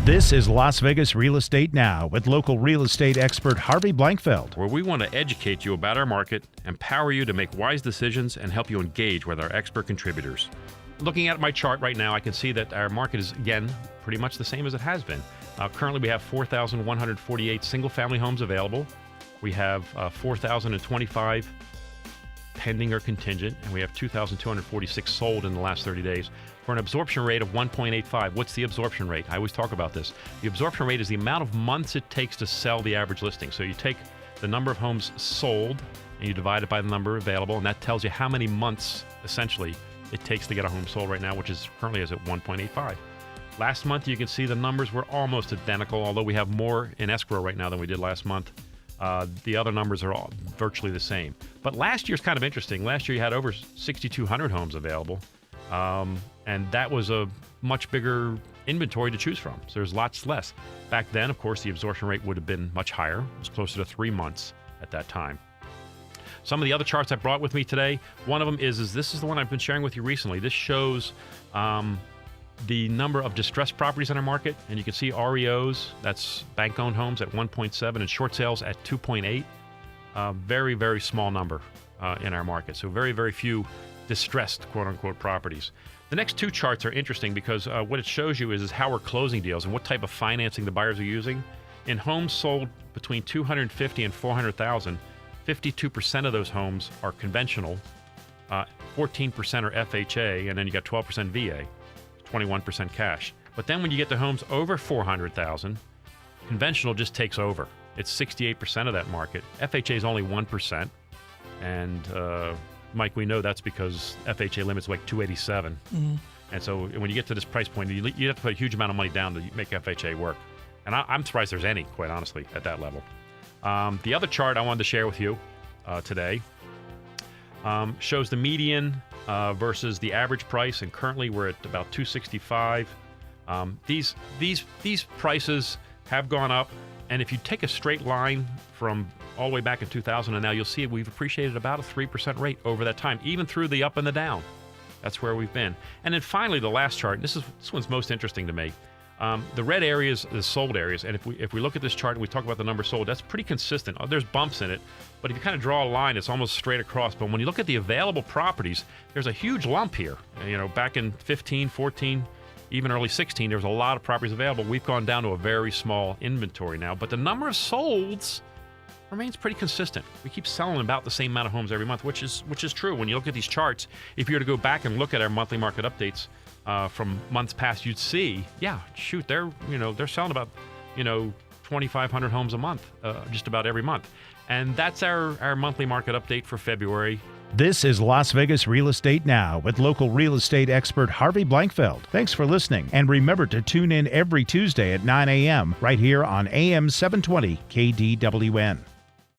This is Las Vegas Real Estate Now with local real estate expert Harvey Blankfeld. Where we want to educate you about our market, empower you to make wise decisions, and help you engage with our expert contributors. Looking at my chart right now, I can see that our market is, again, pretty much the same as it has been. Currently, we have 4,148 single-family homes available. We have 4,025 pending or contingent, and we have 2,246 sold in the last 30 days for an absorption rate of 1.85. What's the absorption rate? I always talk about this. The absorption rate is the amount of months it takes to sell the average listing. So you take the number of homes sold and you divide it by the number available, and that tells you how many months, essentially, it takes to get a home sold right now, which is currently is at 1.85. Last month, you can see the numbers were almost identical, although we have more in escrow right now than we did last month. The other numbers are all virtually the same. But last year's kind of interesting. Last year, you had over 6,200 homes available, and that was a much bigger inventory to choose from. So there's lots less. Back then, of course, the absorption rate would have been much higher. It was closer to 3 months at that time. Some of the other charts I brought with me today, one of them is this is the one I've been sharing with you recently. This shows the number of distressed properties in our market, and you can see REOs, that's bank-owned homes, at 1.7 and short sales at 2.8. Very, very small number in our market. So very, very few distressed, quote-unquote, properties. The next two charts are interesting because what it shows you is how we're closing deals and what type of financing the buyers are using. In homes sold between $250,000 and $400,000, 52% of those homes are conventional, 14% are FHA, and then you got 12% VA. 21% cash. But then when you get to homes over $400,000, conventional just takes over. It's 68% of that market. FHA is only 1%. And Mike, we know that's because FHA limits like 287. Mm-hmm. And so when you get to this price point, you have to put a huge amount of money down to make FHA work. And I'm surprised there's any, quite honestly, at that level. The other chart I wanted to share with you today shows the median versus the average price, and currently we're at about $265. These prices have gone up, and if you take a straight line from all the way back in 2000 and now, you'll see we've appreciated about a 3% rate over that time, even through the up and the down. That's where we've been. And then finally, the last chart, and this one's most interesting to me. The red areas, the sold areas, and if we look at this chart and we talk about the number sold, that's pretty consistent. There's bumps in it, but if you kind of draw a line, it's almost straight across. But when you look at the available properties, there's a huge lump here. You know, back in 15, 14, even early 16, there was a lot of properties available. We've gone down to a very small inventory now, but the number of solds remains pretty consistent. We keep selling about the same amount of homes every month, which is true. When you look at these charts, if you were to go back and look at our monthly market updates from months past, you'd see, yeah, shoot, they're selling about 2,500 homes a month, just about every month. And that's our monthly market update for February. This is Las Vegas Real Estate Now with local real estate expert Harvey Blankfeld. Thanks for listening, and remember to tune in every Tuesday at 9 a.m. right here on AM 720 KDWN.